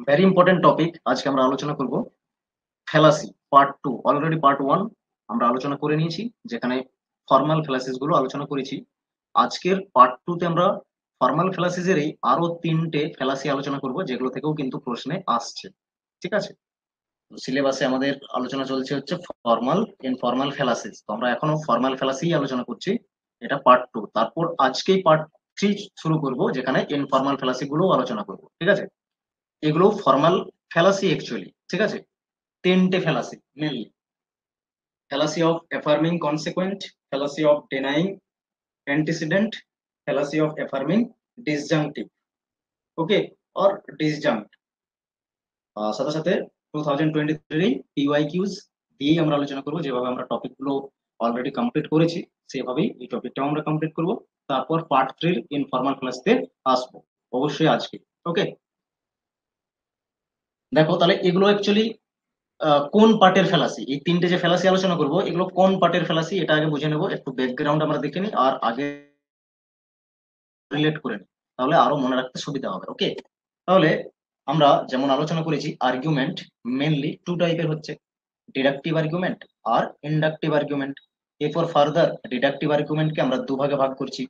Very important topic আজকে আমরা আলোচনা করব। Fallacy part two, already part one আমরা আলোচনা করে নিয়েছি, যেখানে ফর্মাল ফ্যালাসিস গুলো আলোচনা করেছি। আজকের পার্ট টু তে আমরা ফর্মাল ফ্যালাসিসেরই আরো তিনটে ফ্যালাসি আলোচনা করব, যেগুলো থেকেও কিন্তু প্রশ্নে আসছে। ঠিক আছে, সিলেবাসে আমাদের আলোচনা চলছে হচ্ছে ফর্মাল ইনফর্মাল ফ্যালাসিস, তো আমরা এখনো ফর্মাল ফ্যালাসি আলোচনা করছি। এটা পার্ট টু, তারপর আজকেই পার্ট থ্রি শুরু করব, যেখানে ইনফর্মাল ফ্যালাসি গুলো আলোচনা করব। ঠিক আছে, এগুলো ফর্মাল ফ্যালাসি অ্যাকচুয়ালি। ঠিক আছে, তিনটে fallacy mainly: fallacy of affirming consequent, fallacy of denying antecedent, fallacy of affirming disjunctive. Okay, or disjunct. সাথে সাথে 2023 পিওয়াইকিউজ দিয়েই আমরা আলোচনা করব। যেভাবে আমরা টপিকগুলো অলরেডি কমপ্লিট করেছি, সেভাবেই এই টপিকটাও আমরা কমপ্লিট করব। তারপর পার্ট থ্রির ইনফর্মাল ক্লাসতে আসবো অবশ্যই আজকে। ওকে, দেখো তাহলে এগুলো অ্যাকচুয়ালি কোন পার্টের ফ্যালাসি। এই তিনটে যে ফ্যালাসি আলোচনা করব, এগুলো কোন পার্টের ফ্যালাসি এটা আগে বুঝে নেবো। একটু ব্যাকগ্রাউন্ড আমরা দেখে নিই আর আগে রিলেট করে নিই, তাহলে আরো মনে রাখতে সুবিধা হবে। ওকে, তাহলে আমরা যেমন আলোচনা করেছি, আর্গুমেন্ট মেনলি টু টাইপের হচ্ছে: ডিডাকটিভ আর্গুমেন্ট আর ইন্ডাকটিভ আর্গুমেন্ট। এরপর ফার্দার ডিডাকটিভ আর্গুমেন্টকে আমরা দুভাগে ভাগ করছি: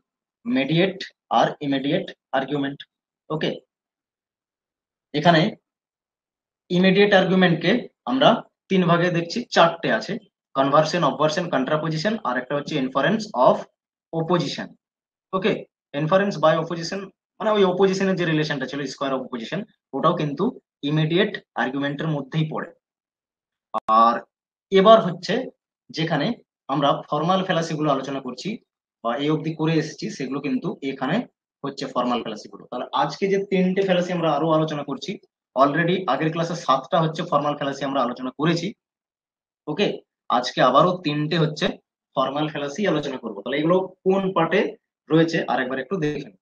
মেডিয়েট আর ইমিডিয়েট আর্গুমেন্ট। ওকে, এখানে ইমিডিয়েট আর্গুমেন্টকে আমরা তিন ভাগে দেখছি, চারটে আছে: কনভার্সন, অবভার্সন, কন্ট্রাপোজিশন, আর একটা হচ্ছে inference of opposition. Okay, inference by opposition মানে ওই অপোজিশনের যে রিলেশনটা ছিল, স্কোয়ার অফ অপোজিশন, ওটাও কিন্তু ইমিডিয়েট আর্গুমেন্টের মধ্যেই পড়ে। আর এবার হচ্ছে যেখানে আমরা ফর্মাল ফ্যালাসি গুলো আলোচনা করছি বা এই অবধি করে এসেছি, সেগুলো কিন্তু এখানে হচ্ছে ফর্মাল ফ্যালাসি গুলো। তাহলে আজকে যে তিনটে ফ্যালাসি আমরা আরো আলোচনা করছি, অলরেডি আগের ক্লাসে সাতটা হচ্ছে ফর্মাল ফ্যালাসি আমরা আলোচনা করেছি। ওকে, আজকে আবারও তিনটে হচ্ছে ফর্মাল ফ্যালাসি আলোচনা করব। তাহলে এগুলো কোন পার্টে রয়েছে আরেকবার একটু দেখে নিই।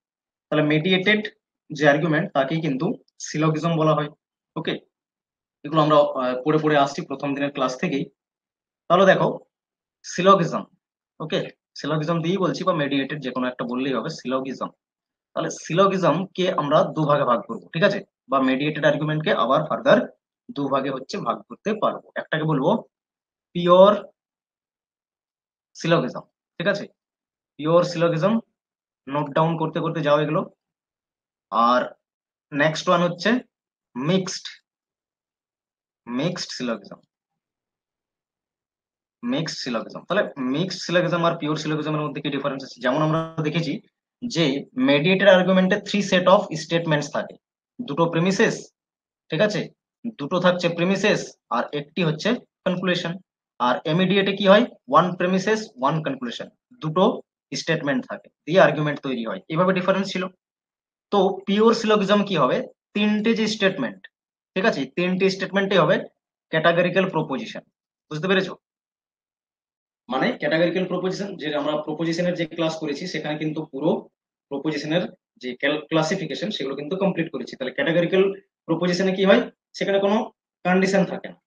তাহলে মেডিয়েটেড যে আর্গুমেন্ট, তাকেই কিন্তু সিলজিজম বলা হয়। ওকে, এগুলো আমরা পড়ে পড়ে আসছি প্রথম দিনের ক্লাস থেকেই। তাহলে দেখো, সিলজিজম। ওকে, সিলজিজম দিয়েই বলছি, বা মেডিয়েটেড যে কোনো একটা বললেই হবে, সিলজিজম। তাহলে সিলজিজম কে আমরা দুভাগে ভাগ করবো। ঠিক আছে, বা মেডিয়েটেড আর্গুমেন্ট কে আবার ফার্দার দুভাগে হচ্ছে ভাগ করতে পারবো। একটাকে বলবো পিওর সিলজিজম। ঠিক আছে, পিওর সিলজিজম, নোট ডাউন করতে করতে যাও এগুলো। আর নেক্সট ওয়ান হচ্ছে মিক্সড, মিক্সড সিলজিজম, মিক্সড সিলজিজম। তাহলে মিক্সড সিলজিজম আর পিওর সিলজিজমের মধ্যে কি ডিফারেন্স আছে? যেমন আমরা দেখেছি যে মেডিয়েটেড আর্গুমেন্টে থ্রি সেট অফ স্টেটমেন্টস থাকে: দুটো প্রিমিসেস, ঠিক আছে, দুটো থাকছে প্রিমিসেস আর একটি হচ্ছে কনক্লুশন। আর ইমিডিয়েটে কি হয়? ওয়ান প্রিমিসেস ওয়ান কনক্লুশন, দুটো স্টেটমেন্ট থাকে দিয়ে আর্গুমেন্ট তৈরি হয়। এভাবে ডিফারেন্স ছিল। তো পিওর সিলজিজম কি হবে? তিনটে যে স্টেটমেন্ট, ঠিক আছে, তিনটে স্টেটমেন্টই হবে ক্যাটাগরিক্যাল প্রপোজিশন। বুঝতে পেরেছো? মানে ক্যাটাগরিক্যাল প্রপোজিশন, যে আমরা প্রপোজিশনের যে ক্লাস করেছি, সেখানে কিন্তু পুরো প্রপোজিশনের যে ক্লাসিফিকেশন সেগুলো কিন্তু কমপ্লিট করেছি। তাহলে ক্যাটাগরিক্যাল প্রপোজিশনে কি হয়? সেখানে কোনো কন্ডিশন থাকে না।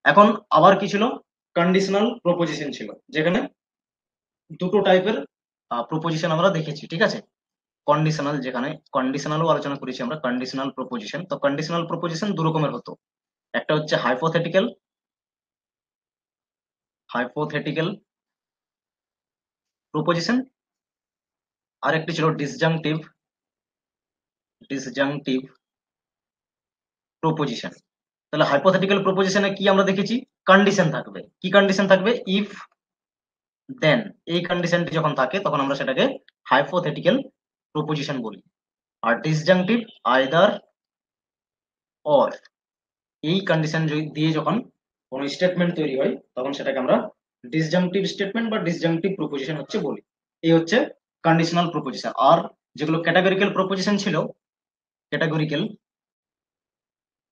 এখন আবার কি ছিল? কন্ডিশনাল প্রপোজিশন ছিল, যেখানে দুটো টাইপের প্রপোজিশন আমরা দেখেছি। ঠিক আছে, কন্ডিশনাল, যেখানে কন্ডিশনালও আলোচনা করেছি আমরা, কন্ডিশনাল প্রপোজিশন। তো কন্ডিশনাল প্রপোজিশন দু রকমের হতো: একটা হচ্ছে হাইপোথেটিক্যাল, হাইপোথেটিক্যাল প্রপোজিশন, আর একটি ছিল ডিসজাংটিভ, ডিসজাংটিভ প্রপোজিশন। তাহলে হাইপোথেটিক্যাল প্রপোজিশনে কি আমরা দেখেছি? কন্ডিশন থাকবে। কি কন্ডিশন থাকবে? ইফ, দেন। এই কন্ডিশনটি যখন থাকে তখন আমরা সেটাকে হাইপোথেটিক্যাল প্রপোজিশন বলি। আর ডিসজাংটিভ আইদার অর, এই কন্ডিশন দিয়ে যখন কোনো স্টেটমেন্ট তৈরি হয়, তখন সেটাকে আমরা ডিসজাংটিভ স্টেটমেন্ট বা ডিসজাংটিভ প্রপোজিশন হচ্ছে বলি। এই হচ্ছে কন্ডিশনাল প্রপোজিশন। আর যেগুলো ক্যাটাগরিক্যাল প্রপোজিশন ছিল, ক্যাটাগরিক্যাল,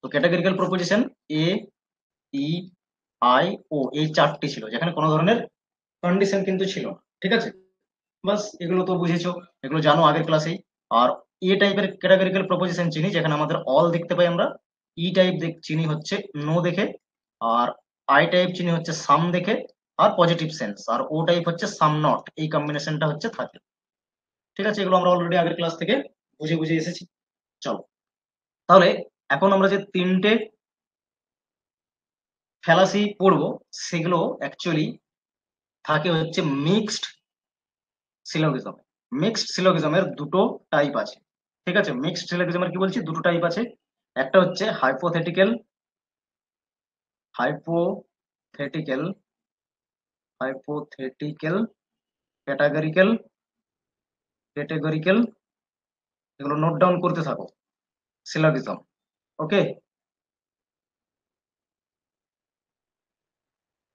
তো categorical proposition A, E, I, O, এই চারটি ছিল, যেখানে কোনো ধরনের কন্ডিশন কিন্তু ছিল না। ঠিক আছে, বাস এগুলো তো বুঝেছো, এগুলো জানো আগের ক্লাসেই। আর এ টাইপের ক্যাটাগরিক্যাল প্রপোজিশন চিনি যেখানে আমাদের অল দেখতে পাই আমরা, ই টাইপ চিনি হচ্ছে নো দেখে, আর আই টাইপ চিনি হচ্ছে সাম দেখে আর পজিটিভ সেন্স, আর ও টাইপ হচ্ছে সাম নট, এই কম্বিনেশনটা হচ্ছে থাকে। ঠিক আছে, এগুলো আমরা অলরেডি আগের ক্লাস থেকে বুঝে বুঝে এসেছি। চলো, তাহলে এখন আমরা যে তিনটে ফ্যালাসি পড়বো সেগুলো অ্যাকচুয়ালি থাকে হচ্ছে মিক্সড সিলোগিজম। মিক্সড সিলোগিজমের দুটো টাইপ আছে, ঠিক আছে? মিক্সড সিলোগিজমের কি বলছি, দুটো টাইপ আছে। একটা হচ্ছে hypothetical hypothetical hypothetical categorical categorical, এগুলো নোট ডাউন করতে থাকো, সিলোগিজম। ওকে,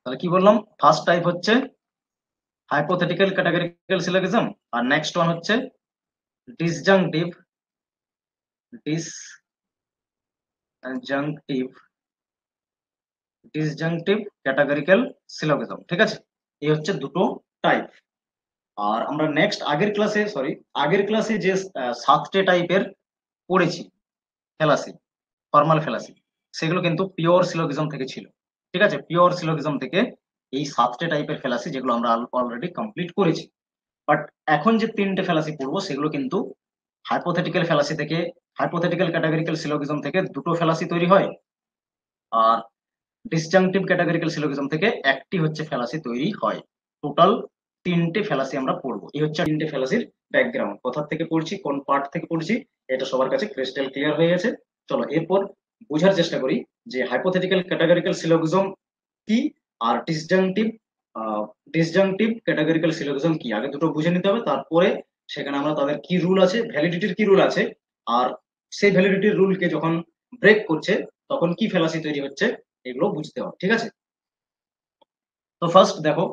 তাহলে কি বললাম, ফার্স্ট টাইপ হচ্ছে হাইপোথেটিক্যাল ক্যাটাগরিক্যাল সিলোগিজম, আর নেক্সট ওয়ান হচ্ছে ডিসজাংটিভ ডিসজাংটিভ ডিসজাংটিভ ক্যাটাগরিক্যাল সিলোগিজম, ঠিক আছে? এই হচ্ছে দুটো টাইপ। আর আমরা নেক্সট আগের ক্লাসে যে সাতটে টাইপের পড়েছি ফেলাসি, ফর্মাল ফেলাসি, সেগুলো কিন্তু পিওর সিলোগিজম থেকে ছিল, ঠিক আছে? পিওর সিলোগিজম থেকে এই সাতটে টাইপের ফেলাসি যেগুলো আমরা অলরেডি কমপ্লিট করেছি। বাট এখন যে তিনটে ফেলাসি পড়বো সেগুলো কিন্তু হাইপোথেটিক্যাল ফেলাসি থেকে, হাইপোথেটিক্যাল ক্যাটাগরিক্যাল সিলোগিজম থেকে দুটো ফেলাসি তৈরি হয়, আর ডিসজাংটিভ ক্যাটাগরিক্যাল সিলোগিজম থেকে একটি হচ্ছে ফেলাসি তৈরি হয়। টোটাল তিনটে ফেলাসি আমরা পড়বো। এই হচ্ছে তিনটে ফেলাসির ব্যাকগ্রাউন্ড, কোথা থেকে পড়ছি, কোন পার্ট থেকে পড়ছি, এটা সবার কাছে ক্রিস্টাল ক্লিয়ার হয়ে গেছে। চলো এরপর বোঝার চেষ্টা করি যে হাইপোথেটিক্যাল ক্যাটাগরিক্যাল সিলোগিজম কি আর ডিসজাংটিভ ক্যাটাগরিক্যাল সিলোগিজম কি, আগে দুটো বুঝে নিতে হবে। তারপরে সেখানে আমরা তাদের কি রুল আছে, ভ্যালিডিটির কি রুল আছে, আর সেই ভ্যালিডিটির রুলকে যখন ব্রেক করছে তখন কি ফেলাসি তৈরি হচ্ছে, এগুলো বুঝতে হবে, ঠিক আছে? তো ফার্স্ট দেখো,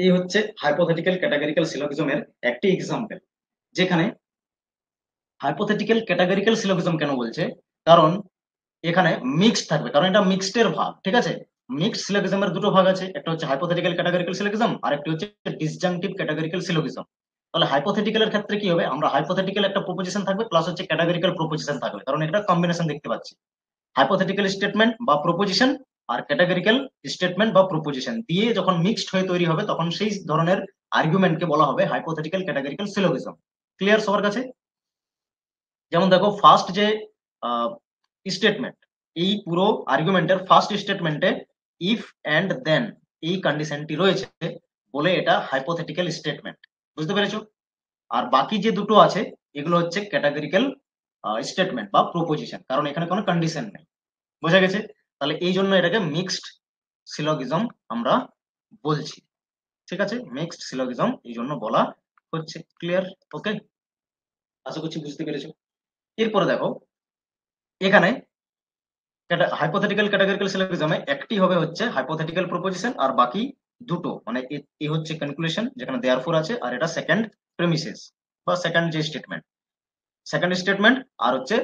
এই হচ্ছে হাইপোথেটিক্যাল ক্যাটাগরিক্যাল সিলোগিজমের একটি এক্সাম্পল, যেখানে হাইপোথেটিক্যাল ক্যাটাগরিক্যাল সিলোগিজম কেন বলছে, কারণ এখানে মিক্সড থাকবে, কারণ এটা মিক্সড এর ভাগ, ঠিক আছে? মিক্সড সিলোগিজমের দুটো ভাগ আছে, একটা হচ্ছে হাইপোথেটিক্যাল ক্যাটাগরিক্যাল সিলোগিজম আর একটি হচ্ছে ডিসজাংটিভ ক্যাটাগরিক্যাল সিলোগিজম। তাহলে হাইপোথেটিক্যাল এর ক্ষেত্রে কি হবে, আমরা হাইপোথেটিক্যাল একটা প্রপোজিশন থাকবে প্লাস হচ্ছে ক্যাটাগরিক্যাল প্রপোজিশন থাকবে, কারণ এটা কম্বিনেশন দেখতে পাচ্ছি। হাইপোথেটিক্যাল স্টেটমেন্ট বা প্রপোজিশন আর ক্যাটাগরিক্যাল স্টেটমেন্ট বা প্রপোজিশন দিয়ে যখন মিক্সড হয়ে তৈরি হবে তখন সেই ধরনের আর্গুমেন্টকে বলা হবে হাইপোথেটিক্যাল ক্যাটাগরিক্যাল সিলোগিজম। ক্লিয়ার সবার কাছে? যেমন দেখো ফার্স্ট যে স্টেটমেন্ট, এই পুরো আর্গুমেন্টের ফার্স্ট স্টেটমেন্টে ইফ এন্ড দেন এই কন্ডিশনটি রয়েছে বলে এটা হাইপোথেটিক্যাল স্টেটমেন্ট, বুঝতে পেরেছো? আর বাকি যে দুটো আছে এগুলো হচ্ছে ক্যাটাগরিক্যাল স্টেটমেন্ট বা প্রপোজিশন, কারণ এখানে কোনো কন্ডিশন নেই। বোঝা গেছে? তাহলে এই জন্য এটাকে মিক্সড সিলোগিজম আমরা বলছি, ঠিক আছে? মিক্সড সিলোগিজম এই জন্য বলা হচ্ছে। ক্লিয়ার? ওকে, আশা করছি বুঝতে পেরেছো। এরপরে দেখো, এখানে হাইপোথেটিক্যাল ক্যাটাগরিক্যাল সিলোগিজমে একটি হবে হচ্ছে হাইপোথেটিক্যাল প্রপোজিশন, আর বাকি দুটো মানে এ হচ্ছে কনক্লুশন যেখানে দেয়ারফর আছে, আর এটা সেকেন্ড প্রেমিসেস বা সেকেন্ড যে স্টেটমেন্ট, সেকেন্ড স্টেটমেন্ট আর হচ্ছে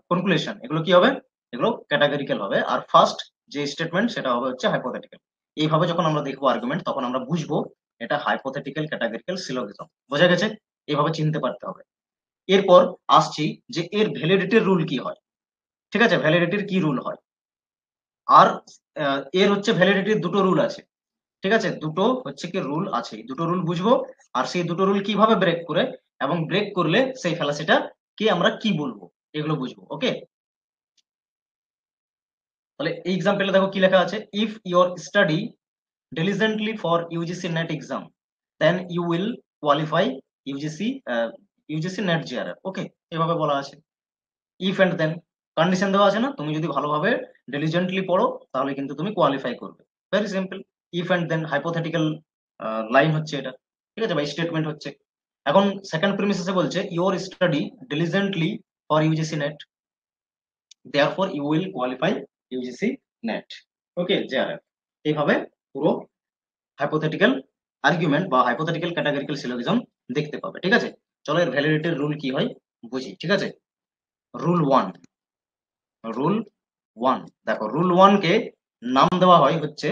কনক্লুশন, এগুলো কি হবে, এগুলো ক্যাটাগরিক্যাল হবে, আর ফার্স্ট যে স্টেটমেন্ট সেটা হবে হচ্ছে হাইপোথেটিক্যাল। এইভাবে যখন আমরা দেখবো আর্গুমেন্ট তখন আমরা বুঝবো এটা হাইপোথেটিক্যাল ক্যাটাগরিক্যাল সিলোগিজম। বোঝা গেছে? এইভাবে চিনতে পারতে হবে। এরপর আসছি যে এর ভ্যালিডিটির রুল কি হয়, ঠিক আছে? ভ্যালিডিটির কি রুল হয়, আর এর হচ্ছে ভ্যালিডিটির দুটো রুল আছে, ঠিক আছে? দুটো হচ্ছে কি রুল আছে, দুটো রুল বুঝবো, আর সেই দুটো রুল কিভাবে ব্রেক করে এবং ব্রেক করলে সেই ফ্যালাসিটা কে আমরা কি বলবো এগুলো বুঝবো। ওকে, তাহলে এই এক্সাম্পলে দেখো কি লেখা আছে, if your study diligently for UGC NET exam then you will qualify UGC UGC NET JRF। ওকে, এভাবে বলা আছে। ইফ এন্ড দেন কন্ডিশন দেওয়া আছে না, তুমি যদি ভালোভাবে ডিলিজেন্টলি পড়ো তাহলে কিন্তু তুমি কোয়ালিফাই করবে। Very simple, if and then hypothetical line হচ্ছে এটা, ঠিক আছে, বা স্টেটমেন্ট হচ্ছে। এখন সেকেন্ড প্রিমিসে বলছে your study diligently for UGC NET therefore you will qualify UGC NET, okay, JRF. এইভাবে পুরো হাইপোথেটিক্যাল আর্গুমেন্ট বা হাইপোথেটিক্যাল ক্যাটাগরিক্যাল সিলোগিজম দেখতে পাবে, ঠিক আছে? চলো এর ভ্যালিডিটির রুল কি হয় বুঝি, ঠিক আছে? রুল ওয়ান, রুল ওয়ান, দেখো রুল ওয়ান কে নাম দেওয়া হয় হচ্ছে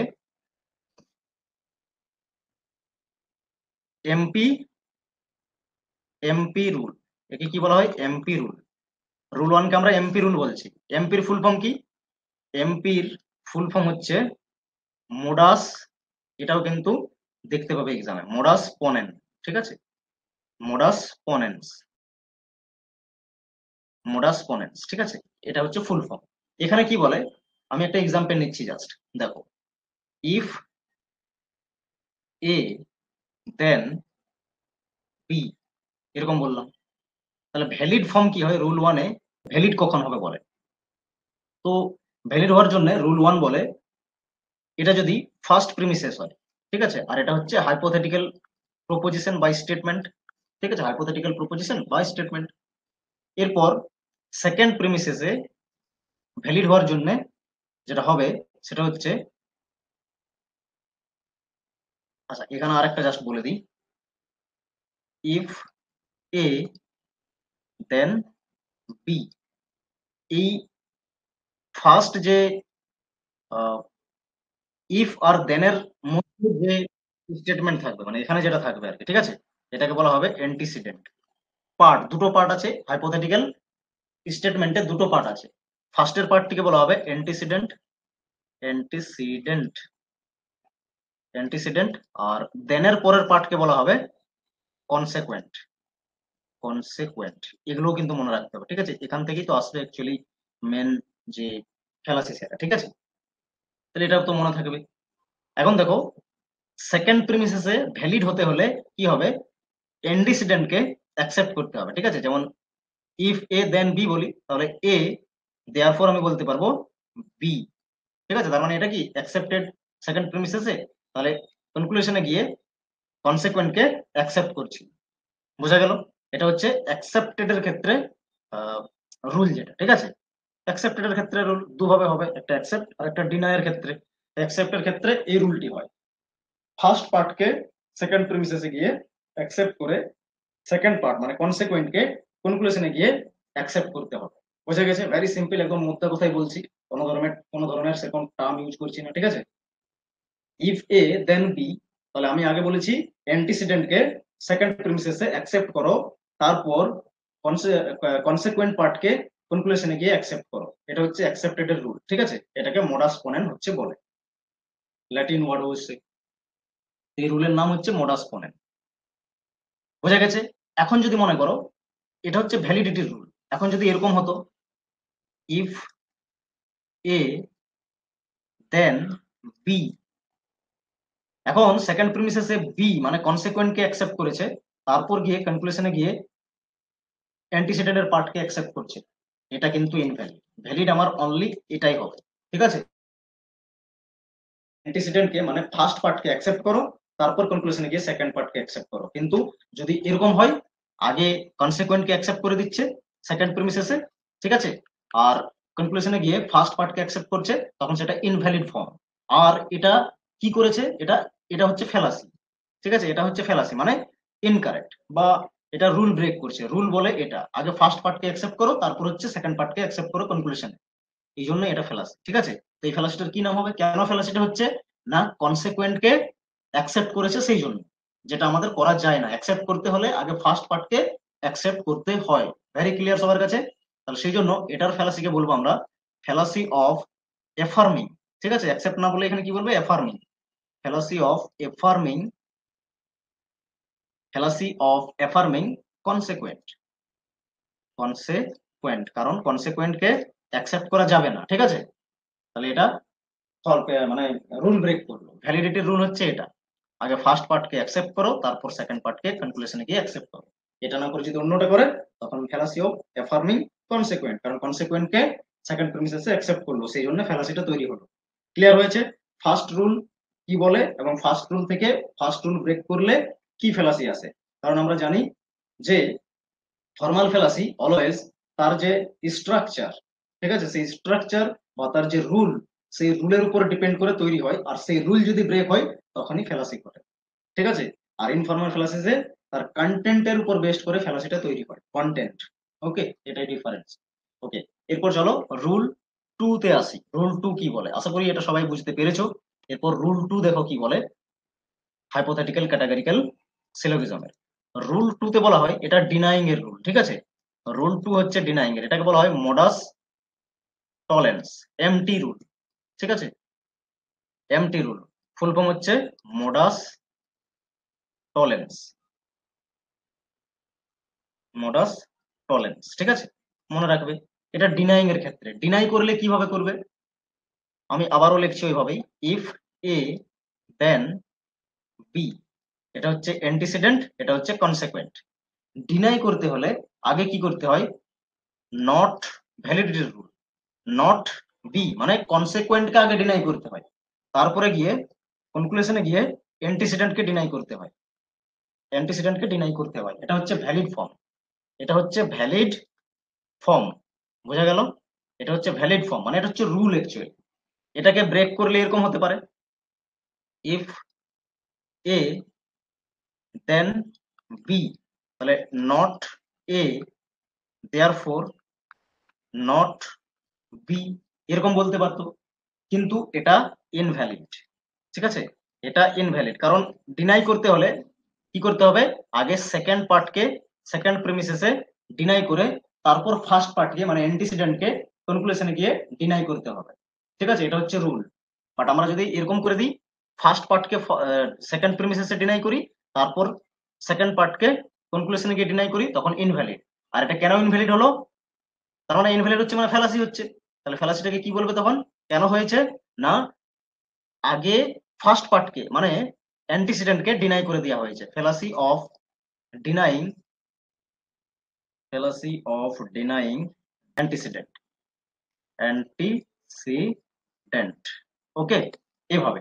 এমপি এমপি রুল। একে কি বলা হয়, এমপি রুল। রুল ওয়ান কে আমরা এমপি রুল বলছি। এমপির ফুল ফর্ম কি, এমপির ফুল ফর্ম হচ্ছে মোডাস, এটাও কিন্তু দেখতে পাবে এক্সামে, মোডাস পনেন্স, ঠিক আছে? মোডাস পনেন্স, মোডাস পনেন্স, ঠিক আছে? এটা হচ্ছে ফুল ফর্ম। এখানে কি বলে, আমি একটা এক্সাম্পল নিচ্ছি জাস্ট দেখো, ইফ এ দেন বি, এরকম বললাম। তাহলে ভ্যালিড ফর্ম কি হয়, রুল ওয়ানে ভ্যালিড কখন হবে বলে, তো ভ্যালিড হওয়ার জন্য রুল ওয়ান বলে এটা যদি ফার্স্ট প্রিমিসেস হয়, ঠিক আছে, আর এটা হচ্ছে হাইপোথেটিক্যাল প্রপোজিশন বাই স্টেটমেন্ট, ঠিক আছে, হাইপোথেটিক্যাল প্রপোজিশন বাই স্টেটমেন্ট। এরপর সেকেন্ড প্রিমিসেসে ভ্যালিড হওয়ার জন্য যেটা হবে সেটা হচ্ছে, আচ্ছা এখানে আরেকটা জাস্ট বলে দিই, ইফ এ দেন বি, এই ফার্স্ট যে ইফ আর দেন এর মধ্যে যে স্টেটমেন্ট থাকবে, মানে এখানে যেটা থাকবে আর কি, ঠিক আছে, এটাকে বলা হবে অ্যান্টিসিডেন্ট। পার্ট, দুটো পার্ট আছে হাইপোথেটিক্যাল স্টেটমেন্টে, দুটো পার্ট আছে। ফার্স্টের পার্টটিকে বলা হবে অ্যান্টিসিডেন্ট, অ্যান্টিসিডেন্ট, অ্যান্টিসিডেন্ট। আর দেনের পরের পার্টকে বলা হবে কনসেকুয়েন্ট, কনসেকুয়েন্ট। এগুলো কিন্তু মনে রাখতে হবে, ঠিক আছে, এখান থেকেই তো আসবে অ্যাকচুয়ালি মেন যে ফ্যালাসি সেটা, ঠিক আছে, তাহলে এটা তো মনে থাকবে। এখন দেখো, সেকেন্ড প্রিমিসেসে ভ্যালিড হতে হলে কি হবে, অ্যান্টিসিডেন্টকে অ্যাকসেপ্ট করতে হবে, ঠিক আছে, যেমন ইফ এ দেন বি বলি, তাহলে এ দেয়ারফর আমি বলতে পারবো বি, ঠিক আছে, তার মানে এটা কি অ্যাকসেপ্টেড সেকেন্ড প্রিমিসেসে, তাহলে কনক্লুশনে গিয়ে কনসিকুয়েন্টকে অ্যাকসেপ্ট করছি। বোঝা গেল? এটা হচ্ছে অ্যাকসেপ্টেড এর ক্ষেত্রে রুল যেটা, ঠিক আছে, অ্যাকসেপ্টেড এর ক্ষেত্রে রুল দুভাবে হবে, একটা অ্যাকসেপ্ট আর একটা ডিনাই এর ক্ষেত্রে। অ্যাকসেপ্টের ক্ষেত্রে এই রুলটি হয়, ফার্স্ট পার্টকে সেকেন্ড প্রিমিসেসে গিয়ে অ্যাকসেপ্ট করে সেকেন্ড পার্ট মানে কনসিকুয়েন্টকে কনক্লুশনে গিয়ে অ্যাকসেপ্ট করতে হবে। বোঝা গেছে? ভেরি সিম্পল, একদম মোদ্দা কথাই বলছি, কোনো ধরনের সেকেন্ড টার্ম ইউজ করছি না, ঠিক আছে। ইফ এ দেন বি, তাহলে আমি আগে বলেছি অ্যান্টিসিডেন্টকে সেকেন্ড প্রিমিসেসে অ্যাকসেপ্ট করো, তারপর কনসিকুয়েন্ট পার্টকে কনক্লুশনে গিয়ে অ্যাকসেপ্ট করো। এটা হচ্ছে অ্যাকসেপ্টেড এর রুল, ঠিক আছে, এটাকে মোডাস পোনেন্স হচ্ছে বলে, ল্যাটিন ওয়ার্ড অবশ্যই। এই রুলের নাম হচ্ছে মোডাস পোনেন্স। বোঝা গেছে? এখন যদি মনে করো এটা হচ্ছে ভ্যালিডিটির রুল, এখন যদি এরকম হতো, ইফ এ দেন বি, এখন সেকেন্ড প্রিমিসেসে বি মানে কনসিকুয়েন্টকে অ্যাকসেপ্ট করেছে, তারপর গিয়ে কনক্লুশনে গিয়ে অ্যান্টিসিডেন্টের পার্টকে অ্যাকসেপ্ট করছে, এটা কিন্তু ইনভ্যালিড। ভ্যালিড আমার অনলি এটাই হবে, ঠিক আছে, অ্যান্টিসিডেন্টকে মানে ফার্স্ট পার্টকে অ্যাকসেপ্ট করো, তারপর কনক্লুশনে গিয়ে সেকেন্ড পার্টকে অ্যাকসেপ্ট করো। কিন্তু যদি এরকম হয়, আগে কনসিকুয়েন্টকে অ্যাকসেপ্ট করে দিচ্ছে সেকেন্ড প্রিমিসেসে, ঠিক আছে, আর কনক্লুশনে গিয়ে ফার্স্ট পার্টকে অ্যাকসেপ্ট করছে, তখন সেটা ইনভ্যালিড ফর্ম। আর এটা কি করেছে, এটা এটা হচ্ছে ফ্যালাসি, ঠিক আছে, এটা হচ্ছে ফ্যালাসি মানে ইনকারেক্ট, বা এটা রুল ব্রেক করছে। রুল বলে এটা আগে ফার্স্ট পার্টকে অ্যাকসেপ্ট করো, তারপর হচ্ছে সেকেন্ড পার্টকে অ্যাকসেপ্ট করো কনক্লুশনে, এই জন্য এটা ফেলাসি, ঠিক আছে। তো এই ফেলাসিটার কি নাম হবে, কেন ফেলাসিটা হচ্ছে, না কনসিকুয়েন্টকে অ্যাকসেপ্ট করেছে সেই জন্য, যেটা আমাদের করা যায় না, অ্যাকসেপ্ট করতে হলে আগে ফার্স্ট পার্টকে অ্যাকসেপ্ট করতে হয়। ভেরি ক্লিয়ার সবার কাছে? তাহলে সেই জন্য এটার ফেলাসিকে বলবো আমরা ফেলাসি অফ এফার্মিং, ঠিক আছে, অ্যাকসেপ্ট না বলে এখানে কি বলবে, affirming, fallacy of affirming, fallacy of affirming consequent, consequent, কারণ কনসিকুয়েন্টকে অ্যাকসেপ্ট করা যাবে না, ঠিক আছে, তাহলে এটা মানে রুল ব্রেক করলো। ভ্যালিডিটির রুল হচ্ছে এটা, আগে ফার্স্ট পার্টকে অ্যাকসেপ্ট করো, তারপর সেকেন্ড পার্টকে কনক্লুশনে গিয়ে অ্যাকসেপ্ট করো। এটা না করে যদি অন্যটা করে, তখন ফ্যালাসি অফ এফার্মিং কনসিকুয়েন্ট, কারণ কনসিকুয়েন্টকে সেকেন্ড প্রিমিসেসে অ্যাকসেপ্ট করলো সেই জন্য ফ্যালাসিটা তৈরি হলো। ক্লিয়ার হয়েছে? ফার্স্ট রুল কি বলে এবং ফার্স্ট রুল থেকে ফার্স্ট রুল ব্রেক করলে কি ফ্যালাসি আসে। কারণ আমরা জানি যে ফর্মাল ফ্যালাসি অলওয়েজ তার যে স্ট্রাকচার, ঠিক আছে, সেই স্ট্রাকচার বা তার যে রুল, সেই রুলের উপর ডিপেন্ড করে তৈরি হয়, আর সেই রুল যদি ব্রেক হয় তখনই ফ্যালাসি ঘটে, ঠিক আছে। আর ইনফর্মাল ফ্যালাসিসে তার কন্টেন্টের উপর বেস্ট করে ফ্যালাসিটা তৈরি হয়, কন্টেন্ট। ওকে, এটাই ডিফারেন্স। ওকে, এরপর চলো রুল টু তে আসি। রুল টু কি বলে, আশা করি এটা সবাই বুঝতে পেরেছো। এরপর রুল টু দেখো কি বলে, হাইপোথেটিক্যাল ক্যাটাগরিক্যাল সিলোজিজমের রুল টু তে বলা হয় এটা ডিনাইং এর রুল, ঠিক আছে। রুল টু হচ্ছে ডিনাইং এর, এটাকে বলা হয় মোডাস টলেন্স, এমটি রুল, ঠিক আছে, এমটি রুল ফুল ফর্ম হচ্ছে মোডাস টলেন্স, মোডাস টলেন্স, ঠিক আছে, মনে রাখবে। এটা ডিনাইং এর ক্ষেত্রে। ডিনাই করলে কিভাবে করবে, আমি আবারও লিখছি ওইভাবেই, ইফ এ দেন বি, এটা হচ্ছে অ্যান্টিসিডেন্ট, এটা হচ্ছে কনসিকুয়েন্ট। ডিনাই করতে হলে আগে কি করতে হয়, not validity rule, not B মানে কনসিকুয়েন্টকে আগে ডিনাই করতে হয়, তারপরে গিয়ে কনক্লুশনে গিয়ে অ্যান্টিসিডেন্টকে ডিনাই করতে হয়, অ্যান্টিসিডেন্টকে ডিনাই করতে হয়। এটা হচ্ছে ভ্যালিড ফর্ম, এটা হচ্ছে ভ্যালিড ফর্ম, বোঝা গেল? এটা হচ্ছে ভ্যালিড ফর্ম, মানে এটা হচ্ছে রুল অ্যাকচুয়ালি। এটাকে ব্রেক করলে এরকম হতে পারে, ইফ এ দেন বি, তাহলে not A therefore not B, এরকম বলতে পারতো, কিন্তু এটা ইনভ্যালিড। ঠিক আছে, এটা ইনভ্যালিড, কারণ ডিনাই করতে হলে কি করতে হবে, আগে সেকেন্ড পার্টকে, সেকেন্ড প্রিমিসেসে ডিনাই করে তারপর ফার্স্ট পার্টকে মানে অ্যান্টিসিডেন্টকে কনক্লুশনে গিয়ে ডিনাই করতে হবে। ঠিক আছে, এটা হচ্ছে রুল। বাট আমরা যদি এরকম করে দিই, ফার্স্ট পার্টকে সেকেন্ড প্রিমিসেসে ডিনাই করি, তারপর সেকেন্ড পার্টকে কনক্লুশনে গিয়ে ডিনাই করি, তখন ইনভ্যালিড। আর এটা কেন ইনভ্যালিড হলো, তার মানে ইনভ্যালিড হচ্ছে মানে ফ্যালাসি হচ্ছে। তাহলে ফ্যালাসিটাকে কি বলবে তখন, কেন হয়েছে না, আগে ফার্স্ট পার্টকে মানে অ্যান্টিসিডেন্টকে ডিনাই করে দেওয়া হয়েছে, fallacy of denying, fallacy of denying antecedent, antecedent. Okay, এভাবে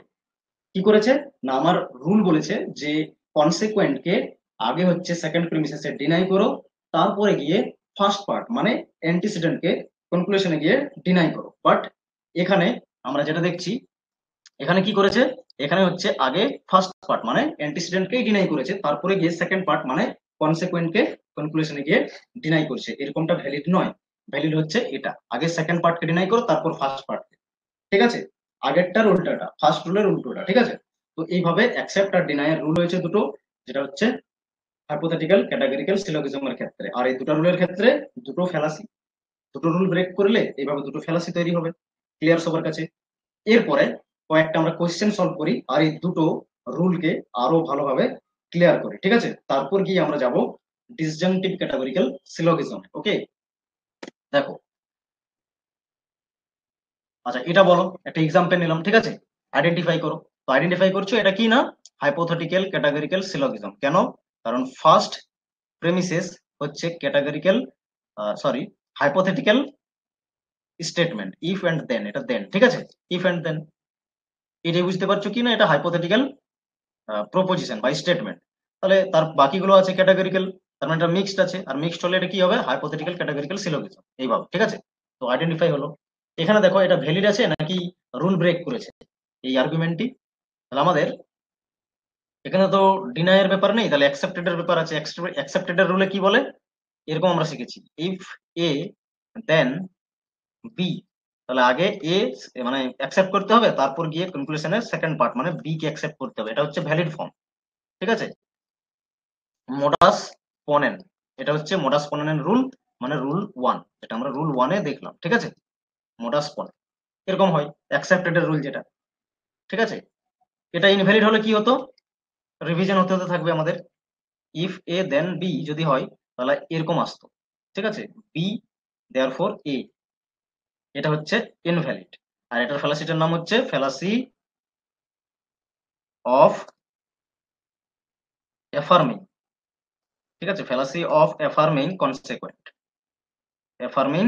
কি করেছে না, আমার রুল বলেছে যে কনসিকুয়েন্টকে আগে হচ্ছে সেকেন্ড প্রিমিসেসে ডিনাই করো, তারপরে গিয়ে ফার্স্ট পার্ট মানে অ্যান্টিসিডেন্টকে কনক্লুশনে গিয়ে ডিনাই করো। বাট এখানে আমরা যেটা দেখছি, এখানে কি করেছে, এখানে হচ্ছে আগে ফার্স্ট পার্ট মানে অ্যান্টিসিডেন্টকেই ডিনাই করেছে, তারপরে গিয়ে সেকেন্ড পার্ট মানে কনসিকুয়েন্টকে কনক্লুশনে গিয়ে ডিনাই করছে, এরকমটা ভ্যালিড নয়। ভ্যালিড হচ্ছে এটা, আগে সেকেন্ড পার্টকে ডিনাই করো তারপর ফার্স্ট পার্টকে। ঠিক আছে, আগেরটার উল্টাটা, ফার্স্ট রুলের উল্টোটা। ঠিক আছে, তো এইভাবে অ্যাকসেপ্ট আর ডিনাইয়ের রুল হয়েছে দুটো, যেটা হচ্ছে হাইপোথেটিক্যাল, ক্যাটাগরিক্যাল, সিলোজিজমের ক্ষেত্রে। আর এই দুটো রুলের ক্ষেত্রে দুটো ফ্যালাসি, দুটো রুল ব্রেক করলে এইভাবে দুটো ফ্যালাসি তৈরি হবে। ক্লিয়ার সবার কাছে? এরপরে কয়েকটা আমরা কোশ্চেন সলভ করি আর এই দুটো রুলকে আরো ভালোভাবে ক্লিয়ার করি। ঠিক আছে, তারপর গিয়ে আমরা যাব ডিসজাংটিভ ক্যাটাগরিক্যাল সিলোজিজম। ওকে, দেখো, আচ্ছা এটা বলো, একটা এক্সাম্পল নিলাম। ঠিক আছে, আইডেন্টিফাই করো। তো আইডেন্টিফাই করছো এটা কি না, হাইপোথেটিক্যাল ক্যাটাগরিক্যাল সিলোজিজম। কেন, কারণ ফার্স্ট প্রেমিসেস হচ্ছে categorical, sorry, hypothetical statement, if and then, এটা দেন। ঠিক আছে, ইফ এন্ড দেন, এটাই বুঝতে পারছো কি না, এটা হাইপোথেটিক্যাল প্রপোজিশন বা স্টেটমেন্ট। তাহলে তার বাকিগুলো আছে ক্যাটাগরিক্যাল, তার মানে এটা মিক্সড আছে, আর মিক্সড হলে এটা কি হবে, হাইপোথেটিক্যাল ক্যাটাগরিক্যাল সিলোজিজম, এইভাবে। ঠিক আছে, তো আইডেন্টিফাই হলো। এখানে দেখো এটা ভ্যালিড আছে নাকি রুল ব্রেক করেছে এই আর্গুমেন্টটি। তাহলে আমাদের এখানে তো ডিনাইয়ের ব্যাপার নেই, তাহলে অ্যাকসেপ্টেড এর ব্যাপার আছে। অ্যাকসেপ্টেড এর রুলে কি বলে, এরকম আমরা শিখেছি, ইফ এ দেন বি, তাহলে আগে এ মানে অ্যাকসেপ্ট করতে হবে, তারপর গিয়ে কনক্লুশনের সেকেন্ড পার্ট মানে বি কে অ্যাকসেপ্ট করতে হবে, এটা হচ্ছে ভ্যালিড ফর্ম। ঠিক আছে, মোডাস পনেন, এটা হচ্ছে মোডাস পনেনের রুল, মানে রুল 1, যেটা আমরা রুল 1-এ দেখলাম। ঠিক আছে, মোডাস পনেন এরকম হয় অ্যাকসেপ্টেড এর রুল যেটা। ঠিক আছে, এটা ইনভ্যালিড হলে কি হতো, রিভিশন হতে হতে থাকবে আমাদের। ইফ এ দেন বি যদি হয় তাহলে এরকম আসতো। ঠিক আছে, বি দেয়ারফর এ, এটা হচ্ছে ইনভ্যালিড। আর এটার ফ্যালাসিটার নাম হচ্ছে ফ্যালাসি অফ অ্যাফার্মিং। ঠিক আছে, fallacy of affirming consequent, affirming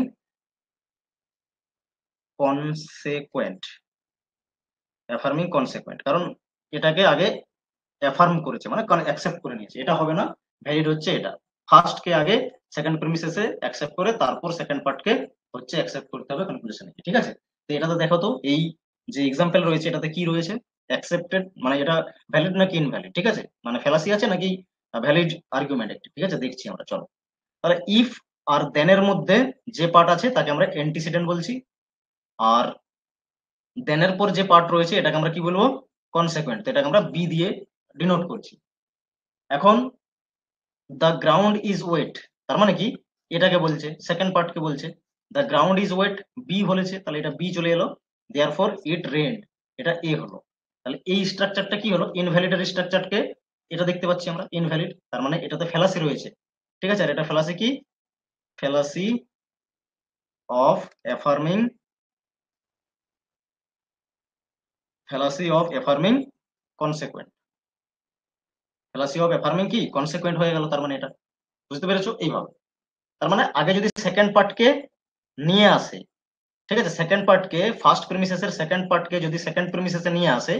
consequent, affirming consequent, কারণ এটাকে আগে অ্যাফার্ম করেছে মানে অ্যাকসেপ্ট করে নিয়েছে, এটা হবে না। ভ্যালিড হচ্ছে এটা, ফার্স্ট কে আগে সেকেন্ড প্রিমিসেসে অ্যাকসেপ্ট করে তারপর সেকেন্ড পার্টকে হচ্ছে অ্যাকসেপ্ট করতে হবে কনক্লুশনে। ঠিক আছে, তো এটাতে দেখো তো এই যে এক্সাম্পল রয়েছে এটাতে কি রয়েছে, অ্যাকসেপ্টেড মানে এটা ভ্যালিড নাকি ইনভ্যালিড। ঠিক আছে, মানে ফ্যালাসি আছে নাকি ভ্যালিড আর্গুমেন্ট একটি। ঠিক আছে, দেখছি আমরা, চলো। তাহলে ইফ আর দেন এর মধ্যে যে পার্ট আছে তাকে আমরা অ্যান্টিসিডেন্ট বলছি, আর দেন এর পর যে পার্ট রয়েছে এটাকে আমরা কি বলবো, কনসিকুয়েন্ট, তো এটাকে আমরা বি দিয়ে ডিনোট করছি। এখন দ্য গ্রাউন্ড ইজ ওয়েট, তার মানে কি, এটাকে বলছে, সেকেন্ড পার্টকে বলছে the ground is wet, B বলেছে, তাহলে এটা বি চলে এলো, দেয়ারফর ইট রেইনড, এটা এ হলো। তাহলে এই স্ট্রাকচারটা কি হলো, ইনভ্যালিডের স্ট্রাকচারকে এটা দেখতে পাচ্ছি আমরা ইনভ্যালিড, তার মানে এটাতে ফ্যালাসি রয়েছে। ঠিক আছে, আর এটা ফ্যালাসি কি, fallacy of affirming fallacy of affirming consequent. Fallacy of affirming কি কনসিকুয়েন্ট হয়ে গেল, তার মানে এটা বুঝতে পেরেছো এইভাবে। তার মানে আগে যদি সেকেন্ড পার্টকে নিয়ে আসে, ঠিক আছে, সেকেন্ড পার্টকে ফার্স্ট প্রিমিসেসের সেকেন্ড পার্টকে যদি সেকেন্ড প্রিমিসেসে নিয়ে আসে,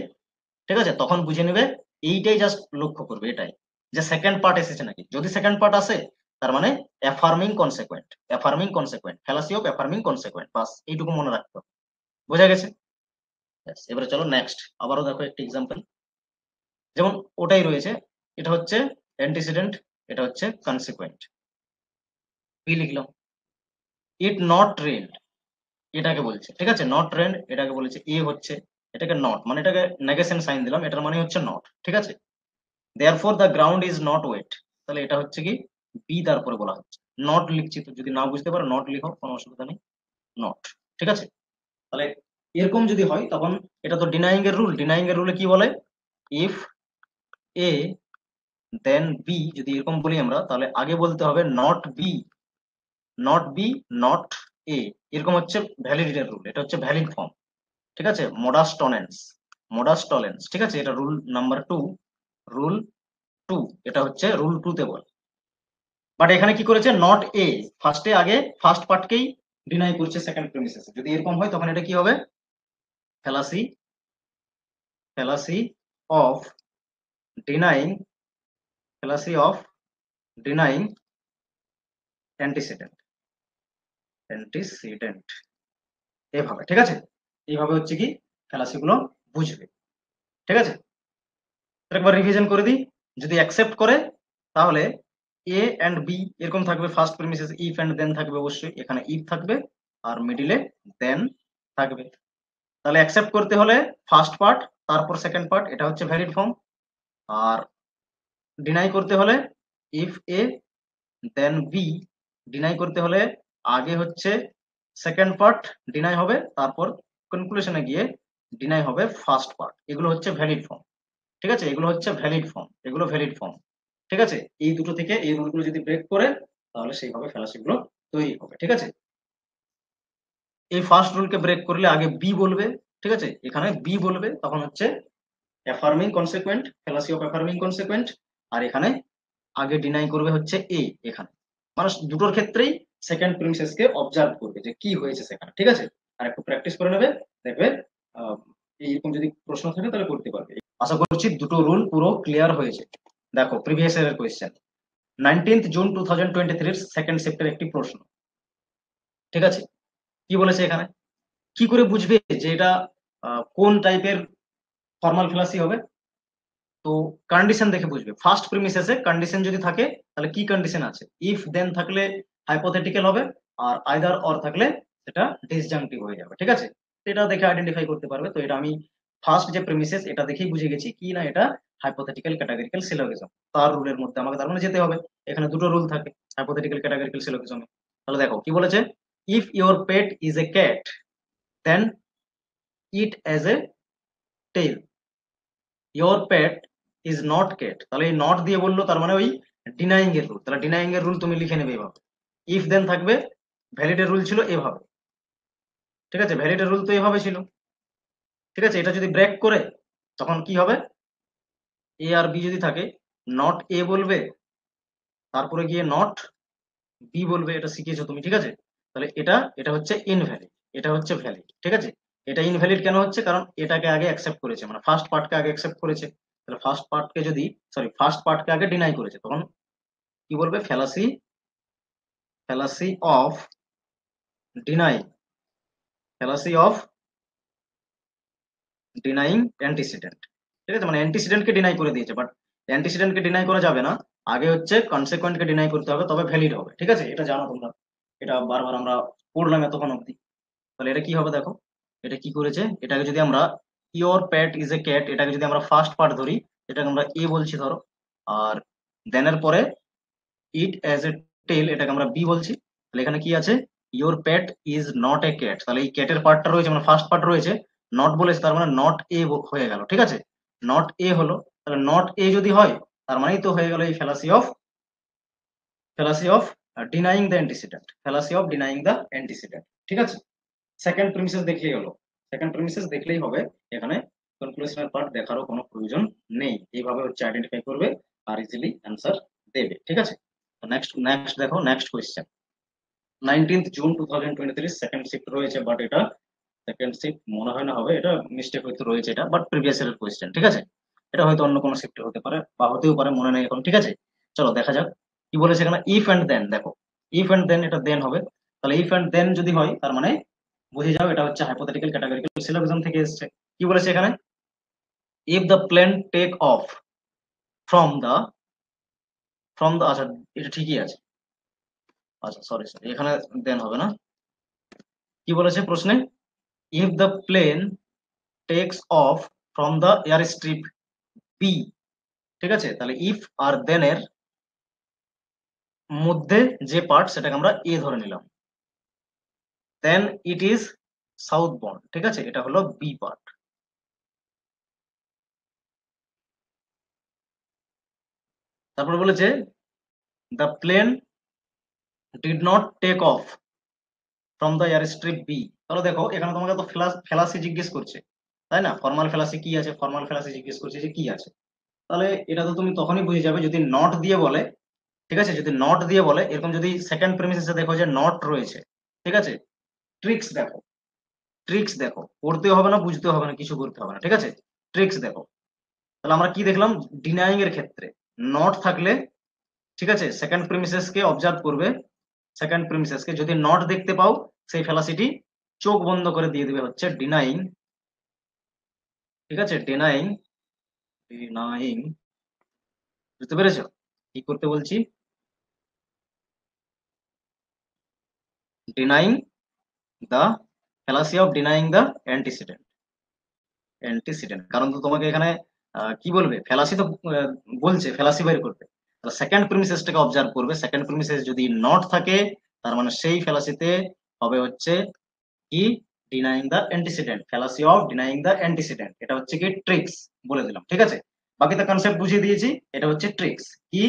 ঠিক আছে, তখন বুঝে নেবে, এইটাই জাস্ট লক্ষ্য করবে এটাই, যে সেকেন্ড পার্ট এসেছে নাকি। যদি সেকেন্ড পার্ট আসে তার মানে affirming consequent, affirming consequent, fallacy of affirming consequent, বাস এইটুকু মনে রাখতে হবে। বোঝা গেছে? Yes, এবারে চলো নেক্সট আবারও দেখো একটি এক্সাম্পল। যেমন ওটাই রয়েছে, এটা হচ্ছে অ্যান্টিসিডেন্ট, এটা হচ্ছে কনসিকুয়েন্ট। কি লিখলাম? ইট নট রেন্ড, এটাকে বলছে, ঠিক আছে, নট রেন্ড এটাকে বলেছে, এ হচ্ছে এটাকে নট, মানে এটাকে নেগেশন সাইন দিলাম, এটার মানে হচ্ছে নট, ঠিক আছে। Therefore the ground is not wet, তাহলে এটা হচ্ছে কি বি তারপরে বলা হচ্ছে। নট লিখছি তো, যদি না বুঝতে পারো নট লিখো, কোনো অসুবিধা নেই, নট, ঠিক আছে। তাহলে এরকম যদি হয় তখন এটা তো ডিনাইং এর রুল, ডিনাইং এর রুলে কি বলে, ইফ এ দেন বি, যদি এরকম বলি আমরা তাহলে আগে বলতে হবে not B, not B, not A, এরকম হচ্ছে ভ্যালিডিটির রুল, এটা হচ্ছে ভ্যালিড ফর্ম, ঠিক আছে। মোডাস টলেন্স, মোডাস টলেন্স, ঠিক আছে, এটা রুল নাম্বার 2, রুল 2, এটা হচ্ছে রুল 2 তে বলে। বাট এখানে কি করেছে, নট এ, ফার্স্টে আগে ফার্স্ট পার্টকেই ডিনাই করছে সেকেন্ড প্রিমিসেস। যদি এরকম হয় তখন এটা কি হবে, fallacy, fallacy of denying, fallacy of denying antecedent, antecedent, এভাবে, ঠিক আছে। এইভাবে হচ্ছে কি ফ্যালাসি গুলো বুঝবে, ঠিক আছে। একবার রিভিশন করে দিই, যদি অ্যাকসেপ্ট করে তাহলে এ এন্ড বি এরকম থাকবে, first premises if and then থাকবে, অবশ্যই এখানে ইফ থাকবে আর মিডিলে দেন থাকবে। তাহলে অ্যাকসেপ্ট করতে হলে ফার্স্ট পার্ট তারপর সেকেন্ড পার্ট, এটা হচ্ছে ভ্যালিড ফর্ম। আর ডিনাই করতে হলে if A then B, deny করতে হলে আগে হচ্ছে সেকেন্ড পার্ট ডিনাই হবে, তারপর কনক্লুশনে গিয়ে ডিনাই হবে ফার্স্ট পার্ট। এগুলো হচ্ছে ভ্যালিড ফর্ম, ঠিক আছে, এগুলো হচ্ছে ভ্যালিড ফর্ম, এগুলো ভ্যালিড ফর্ম, ঠিক আছে। এই দুটো থেকে এই রুলগুলো যদি ব্রেক করে তাহলে সেইভাবে ফ্যালাসি গুলো তৈরি হবে, ঠিক আছে। এই ফার্স্ট রুলকে ব্রেক করলে আগে বি বলবে, ঠিক আছে, এখানে বি বলবে, তখন হচ্ছে অ্যাফার্মিং consequent, fallacy of affirming consequent. আর এখানে আগে ডিনাই করবে হচ্ছে এ, এখানে মানে দুটোর ক্ষেত্রেই সেকেন্ড প্রিমিসেসকে অবজার্ভ করবে যে কি হয়েছে সেখানে, ঠিক আছে। আর একটু প্র্যাকটিস করে নেবে, দেখবে এইরকম যদি প্রশ্ন থাকে তাহলে করতে পারবে। আশা করছি দুটো রুল পুরো ক্লিয়ার হয়েছে। দেখো প্রিভিয়াস ইয়ারের কোয়েশ্চেন, 19 জুন 2023 সেকেন্ড শিফটের একটি প্রশ্ন, ঠিক আছে। কি বলেছে এখানে, কি করে বুঝবে যে এটা কোন টাইপের ফর্মাল ফ্যালাসি হবে? তো কন্ডিশন দেখে বুঝবে। ফার্স্ট প্রিমিসেসে কন্ডিশন যদি থাকে তাহলে কি কন্ডিশন আছে, ইফ দেন থাকলে হাইপোথেটিক্যাল হবে, আর আইদার অর থাকলে সেটা ডিসজাংটিভ হয়ে যাবে, ঠিক আছে। তো এটা দেখে আইডেন্টিফাই করতে পারবে। তো এটা আমি ফার্স্ট যে প্রিমিসেস এটা দেখেই বুঝে গেছি কি না এটা হাইপোথেটিক্যাল ক্যাটাগরিক্যাল সিলোজিজম, তার রুলের মধ্যে আমাকে তার মানে যেতে হবে। এখানে দুটো রুল থাকে হাইপোথেটিক্যাল ক্যাটাগরিক্যাল সিলোজিজমে। তাহলে দেখো কি বলেছে, if your pet is a cat then it has a tail, your pet is not cat, তাহলে এই নট দিয়ে বললো তার মানে ওই ডিনাইং এর রুল। তাহলে ডিনাইং এর রুল তুমি লিখে নেবে এভাবে, ইফ দেন থাকবে, ভ্যালিড এর রুল ছিল এভাবে, ঠিক আছে, ভ্যালিড এর রুল তো এভাবে ছিল, ঠিক আছে। এটা যদি ব্রেক করে তখন কি হবে, এ আর বি যদি থাকে, নট এ বলবে, তারপরে গিয়ে নট বি বলবে, এটা শিখেছো তুমি, ঠিক আছে। তাহলে এটা এটা হচ্ছে ইনভ্যালিড, এটা হচ্ছে ভ্যালিড, ঠিক আছে। এটা ইনভ্যালিড কেন হচ্ছে, কারণ এটাকে আগে অ্যাকসেপ্ট করেছে, মানে ফার্স্ট পার্টকে আগে অ্যাকসেপ্ট করেছে। তাহলে ফার্স্ট পার্টকে যদি, সরি, ফার্স্ট পার্টকে আগে ডিনাই করেছে, তখন কি বলবে, fallacy, fallacy of deny, fallacy of denying antecedent, ঠিক আছে। মানে অ্যান্টিসিডেন্টকে ডিনাই করে দিয়েছে, বাট অ্যান্টিসিডেন্টকে ডিনাই করা যাবে না, আগে হচ্ছে কনসিকুয়েন্টকে ডিনাই করতে হবে, তবে ভ্যালিড হবে, ঠিক আছে। এটা জানো তোমরা, এটা বারবার আমরা পড়লাম এতক্ষণ অব্দি। তাহলে এটা কি হবে দেখো, এটা কি করেছে, এটাকে যদি আমরা your Pat is a cat, এটাকে যদি আমরা ফার্স্ট পার্ট ধরি, এটাকে আমরা এ বলছি ধরো, আর দেনের পরে ইট অ্যাজ এ টেল, এটাকে আমরা বি বলছি। তাহলে এখানে কি আছে, your Pat is not a cat, তাহলে এই ক্যাটের পার্টটা রয়েছে, মানে ফার্স্ট পার্ট রয়েছে, নট বলেছে, তার মানে নট এ হয়ে গেল, ঠিক আছে। নট এ হলো, তাহলে নট এ যদি হয় তার মানেই তো হয়ে গেল এই fallacy of, fallacy of denying the antecedent, fallacy of denying the antecedent. ঠিক আছে, সেকেন্ড প্রিমিসেস দেখলেই হলো, সেকেন্ড প্রিমিসেস দেখলেই হবে, এখানে কনক্লুশনাল পার্ট দেখারও কোনো প্রয়োজন নেই, এইভাবে হচ্ছে আইডেন্টিফাই করবে আর ইজিলি অ্যান্সার দেবে। ঠিক আছে, নেক্সট নেক্সট দেখো, next question. 19th June 2023 second shift রয়েছে, বাট এটা সেকেন্ড শিফট মনে হয় না হবে, এটা মিস্টেক হয়তো রয়েছে এটা, বাট প্রিভিয়াস ইয়ারের কোয়েশ্চেন। ঠিক আছে, এটা হয়তো অন্য কোনো শিফটে হতে পারে বা হতেও পারে, মনে নেই এখন। ঠিক আছে, চলো দেখা যাক কি বলেছে এখানে। ইফ এন্ড দেন, দেখো ইফ এন্ড দেন, এটা দেন হবে, তাহলে ইফ এন্ড দেন যদি হয় তার মানে বুঝে যাও এটা হচ্ছে হাইপোথেটিক্যাল ক্যাটাগরিক্যাল সিলোজিজম থেকে এসেছে। কি বলেছে এখানে, if the plane take off from the আচ্ছা এটা ঠিকই আছে, আচ্ছা সরি সরি, এখানে দেন হবে না। কি বলেছে প্রশ্নে, if the plane takes off from the airstrip B, ঠিক আছে, তাহলে ইফ আর দেন এর মধ্যে যে পার্ট সেটাকে আমরা এ ধরে নিলাম, then it is southbound, ঠিক আছে, এটা হলো বি পার্ট। তারপর বলেছে the plane did not take off from the airstrip B. তাহলে দেখো এখানে তোমাকে তো ফেলাসি জিজ্ঞেস করছে, তাই না, ফর্মাল ফেলাসি কি আছে, ফর্মাল ফেলাসি জিজ্ঞেস করছে যে কি আছে, তাহলে এটা তো তুমি তখনই বুঝে যাবে যদি নট দিয়ে বলে। ঠিক আছে, যদি নট দিয়ে বলে, এরকম যদি সেকেন্ড প্রেমিসে দেখো যে নট রয়েছে, ঠিক আছে, ট্রিক্স দেখো, ট্রিক্স দেখো, পড়তে হবে না, বুঝতে হবে না, কিছু করতে হবে না। ঠিক আছে, ট্রিক্স দেখো, তাহলে আমরা কি দেখলাম, ডিনাইং এর ক্ষেত্রে নট থাকলে, ঠিক আছে, সেকেন্ড প্রিমিসেস কে অবজার্ভ করবে, সেকেন্ড প্রিমিসেস কে যদি নট দেখতে পাও, সেই ফেলাসিটি চোখ বন্ধ করে দিয়ে দিবে হচ্ছে ডিনাইং। ঠিক আছে, ডিনাইং, ডিনাইং, বুঝতে পেরেছো কি করতে বলছি, denying the fallacy of denying the antecedent, antecedent, কারণ তো তোমাকে এখানে কি বলবে, ফেলাসি তো বলছে ফেলাসি বের করতে, সেকেন্ড প্রিমিসেসটাকে অবজার্ভ করবে, সেকেন্ড প্রিমিসেস যদি নট থাকে তার মানে সেই ফেলাসিতে হবে হচ্ছে কি, denying the antecedent, fallacy of denying the antecedent, এটা হচ্ছে কি ট্রিক্স, বলে দিলাম। ঠিক আছে, বাকি তো কনসেপ্ট বুঝিয়ে দিয়েছি, এটা হচ্ছে ট্রিক্স কি,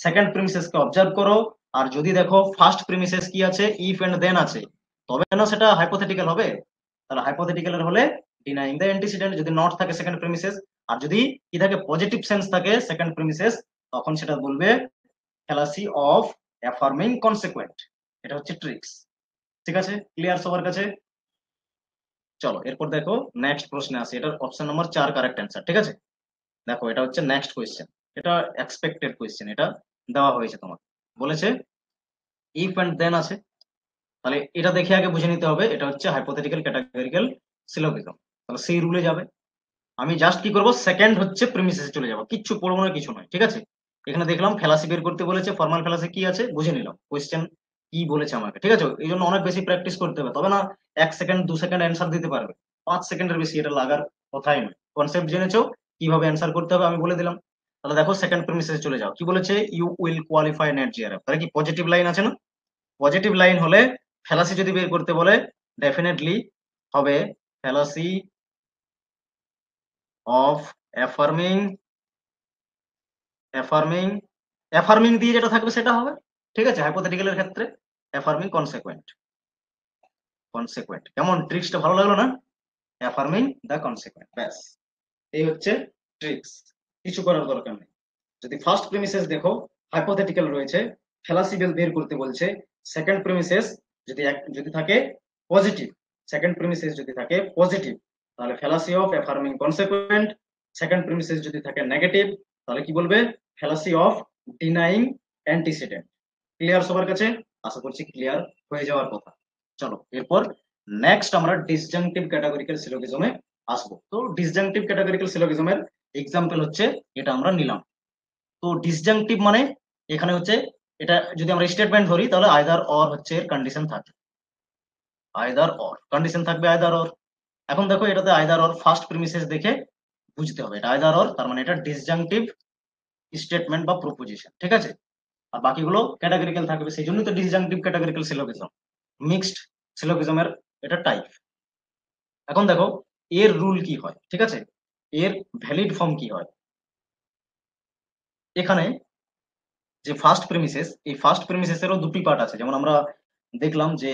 সেকেন্ড প্রিমিসেস কে অবজার্ভ করো, আর যদি দেখো ফার্স্ট প্রিমিসেস কি আছে, ইফ এন্ড দেন আছে, তবে না সেটা হাইপোথেটিক্যাল হবে, তাহলে হাইপোথেটিক্যাল হলে ডিনাইং দা অ্যান্টিসিডেন্ট, যদি নট থাকে সেকেন্ড প্রিমিসেস, আর যদি কি থাকে পজিটিভ সেন্স থাকে সেকেন্ড প্রিমিসেস, তখন সেটা বলবে ফ্যালাসি অফ অ্যাফার্মিং কনসিকুয়েন্ট, এটা হচ্ছে ট্রিক্স। ঠিক আছে, ক্লিয়ার সবার কাছে। চলো এরপর দেখো, নেক্সট প্রশ্নে আসি, এটার অপশন নম্বর 4 কারেক্ট অ্যান্সার। ঠিক আছে, দেখো এটা হচ্ছে নেক্সট কোয়েশ্চেন, এটা এক্সপেক্টেড কোয়েশ্চেন, এটা দেওয়া হয়েছে তোমাকে, বলেছে ইফ এন্ড দেন আছে, তাহলে এটা দেখে আগে বুঝে নিতে হবে এটা হচ্ছে হাইপোথেটিক্যাল ক্যাটাগরিক্যাল সিলোজিজম, তাহলে সেই রুলে যাবে। আমি জাস্ট কি করব, সেকেন্ড হচ্ছে প্রিমিসেসে চলে যাব, কিচ্ছু পড়বো না, কিছু নয়। ঠিক আছে, এখানে দেখলাম ফেলাসি বের করতে বলেছে, ফর্মাল ফেলাসি কি আছে বুঝে নিলাম, কোয়েশ্চেন কি বলেছে আমাকে। ঠিক আছে, এই জন্য অনেক বেশি প্র্যাকটিস করতে হবে, তবে না 1 সেকেন্ড 2 সেকেন্ড অ্যান্সার দিতে পারবে, 5 সেকেন্ডের বেশি এটা লাগার কথাই নয়। কনসেপ্ট জেনেছো, কিভাবে অ্যান্সার করতে হবে আমি বলে দিলাম। তাহলে দেখো সেকেন্ড প্রিমিসেসে চলে যাও, কি বলেছে, you will qualify NET JRF, তাহলে কি পজিটিভ লাইন আছে না, পজিটিভ লাইন হলে ফ্যালাসি যদি বের করতে বলে ডেফিনেটলি হবে ফ্যালাসি অফ অ্যাফার্মিং, অ্যাফার্মিং, অ্যাফার্মিং দিয়ে যেটা থাকবে সেটা হবে। ঠিক আছে, হাইপোথেটিক্যালের ক্ষেত্রে অ্যাফার্মিং কনসিকুয়েন্ট, কনসিকুয়েন্ট, কেমন ট্রিক্সটা ভালো লাগলো না, অ্যাফার্মিং দা কনসিকুয়েন্ট, ব্যাস এই হচ্ছে ট্রিক্স, কিছু করার দরকার নেই। যদি ফার্স্ট প্রিমিসেস দেখো হাইপোথেটিক্যাল রয়েছে, ফ্যালাসি বের করতে বলছে, সেকেন্ড প্রিমিসেস যদি থাকে পজিটিভ, সেকেন্ড প্রিমিসেস যদি থাকে পজিটিভ, তাহলে fallacy of affirming consequent, second premises যদি থাকে নেগেটিভ, তাহলে কি বলবে, fallacy of denying antecedent. Clear সবার কাছে, আশা করছি ক্লিয়ার হয়ে যাওয়ার কথা। চলো এরপর নেক্সট আমরা ডিসজাংটিভ ক্যাটাগরিক্যাল সিলোজিজমে আসবো। তো ডিসজাংটিভ ক্যাটাগরিক্যাল সিলোজিজমের এক্সাম্পল হচ্ছে এটা আমরা নিলাম। তো ডিসজাংটিভ মানে এখানে হচ্ছে, এটা যদি আমরা স্টেটমেন্ট ধরি তাহলে আইদার অর হচ্ছে এর কন্ডিশন থাকবে, আইদার অর কন্ডিশন থাকবে, আইদার অর। এখন দেখো এটাতে আইদার অর ফার্স্ট প্রিমিসেস দেখে বুঝতে হবে এটা আইদার অর, তার মানে এটা ডিসজাংটিভ স্টেটমেন্ট বা প্রপোজিশন। ঠিক আছে, আর বাকিগুলো ক্যাটাগরিক্যাল থাকবে, সেই জন্যই তো ডিসজাংটিভ ক্যাটাগরিক্যাল সিলোজিজম, মিক্সড সিলোজিজমের এটা টাইপ। এখন দেখো এর রুল কি হয়, ঠিক আছে, এর ভ্যালিড ফর্ম কি হয়। এখানে যে ফার্স্ট প্রিমিসেস, এই ফার্স্ট প্রিমিসেসেরও দুটি পার্ট আছে, যেমন আমরা দেখলাম যে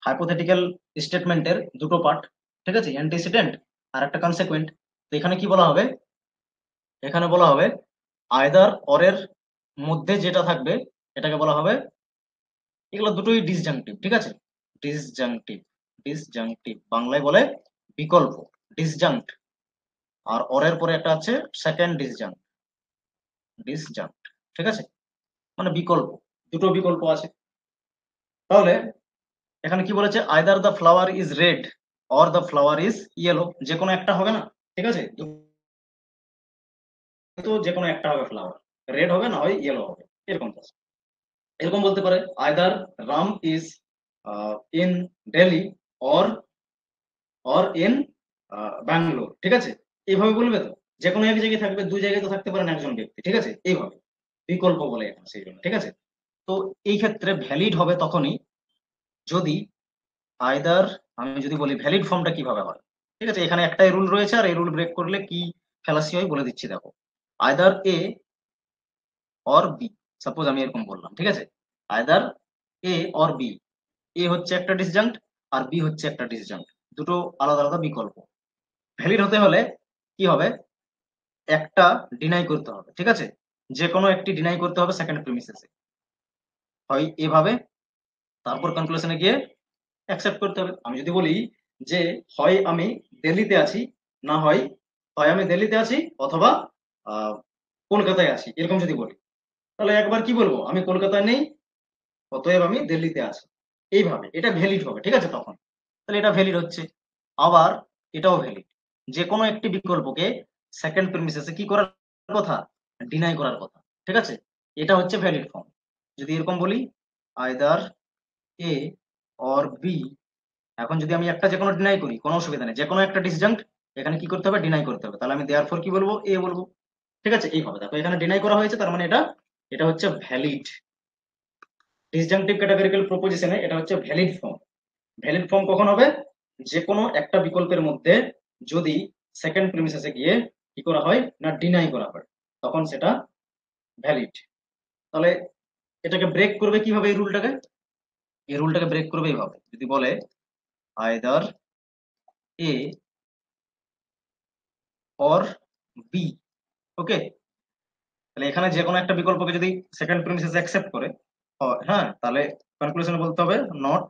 হাইপোথেটিক্যাল স্টেটমেন্টের দুটো পার্ট, ঠিক আছে, অ্যান্টিসিডেন্ট আর একটা কনসিকুয়েন্ট। তো এখানে কি বলা হবে, এখানে বলা হবে আইদার অর এর মধ্যে যেটা থাকবে এটাকে বলা হবে, এগুলো দুটোই ডিসজাংটিভ, ঠিক আছে, ডিসজাংটিভ, ডিসজাংটিভ বাংলায় বলে বিকল্প, ডিসজাংক্ট। আর অরের পরে একটা আছে সেকেন্ড ডিসজাংক্ট, ডিসজাংক্ট, ঠিক আছে, মানে বিকল্প, দুটো বিকল্প আছে। তাহলে এখানে কি বলেছে, either the flower is red or the flower is yellow, যে কোনো একটা হবে না, ঠিক আছে, তো যে কোনো একটা হবে, ফ্লাওয়ার রেড হবে না হয় ইয়েলো হবে, এরকম আছে। এরকম বলতে পারে either Ram is in Delhi or or in Bangalore, ঠিক আছে, এইভাবে বলবে তো, যে কোনো এক জায়গায় থাকবে, দুই জায়গায় তো থাকতে পারে না একজন ব্যক্তি, ঠিক আছে, এইভাবে বিকল্প বলে এখানে সেই জন্য, ঠিক আছে। তো এই ক্ষেত্রে ভ্যালিড হবে তখনই যদি আইদার, আমি যদি বলি ভ্যালিড ফর্মটা কিভাবে হয়, ঠিক আছে, এখানে একটাই রুল রয়েছে আর এই রুল ব্রেক করলে কি ফেলাসি হয় বলে দিচ্ছি, দেখো, either A or B, suppose আমি এরকম বললাম, ঠিক আছে, either A or B, A হচ্ছে একটা ডিসজাংক্ট আর বি হচ্ছে একটা ডিসজাংক্ট, দুটো আলাদা আলাদা বিকল্প। ভ্যালিড হতে হলে কি হবে, একটা ডিনাই করতে হবে, ঠিক আছে, যে কোনো একটি ডিনাই করতে হবে সেকেন্ড প্রিমিসেসে, হয় এভাবে, তারপর কনক্লুশনে গিয়ে অ্যাকসেপ্ট করতে হবে। আমি যদি বলি যে হয় আমি দিল্লিতে আছি, না হয় হয় আমি দিল্লিতে আছি অথবা আহ, কলকাতায় আছি, এরকম যদি বলি, তাহলে একবার কি বলবো, আমি কলকাতায় নেই অতএব আমি দিল্লিতে আছি, এইভাবে এটা ভ্যালিড হবে, ঠিক আছে, তখন তাহলে এটা ভ্যালিড হচ্ছে। আবার এটাও ভ্যালিড, যে কোনো একটি বিকল্পকে সেকেন্ড প্রিমিসেসে কি করার কথা, ডিনাই করার কথা, ঠিক আছে, এটা হচ্ছে ভ্যালিড ফর্ম। যদি এরকম বলি আইদার এ অর বি, এখন যদি আমি একটা যে কোনো ডিনাই করি কোনো অসুবিধা নেই, যে কোনো একটা ডিসজাংক্ট এখানে কি করতে হবে, ডিনাই করতে হবে, তাহলে আমি দেয়ারফর কি বলবো, এ বলবো, ঠিক আছে, এইভাবে দেখো এখানে ডিনাই করা হয়েছে, তার মানে এটা এটা হচ্ছে ভ্যালিড, ডিসজাংটিভ ক্যাটাগরিক্যাল প্রপোজিশনে এটা হচ্ছে ভ্যালিড ফর্ম। ভ্যালিড ফর্ম কখন হবে, যে কোনো একটা বিকল্পের মধ্যে যদি সেকেন্ড প্রিমিসেসে গিয়ে কি করা হয় না, ডিনাই করা হয়, তখন সেটা ভ্যালিড। তাহলে এটাকে ব্রেক করবে কিভাবে, এই রুলটাকে ব্রেক করবে এইভাবে, যদি বলে আইদার এ অর বি, ওকে, তাহলে এখানে যে কোনো একটা বিকল্পকে যদি সেকেন্ড প্রিমিসেস অ্যাকসেপ্ট করে, হ্যাঁ, তাহলে কনক্লুশনে বলতে হবে নট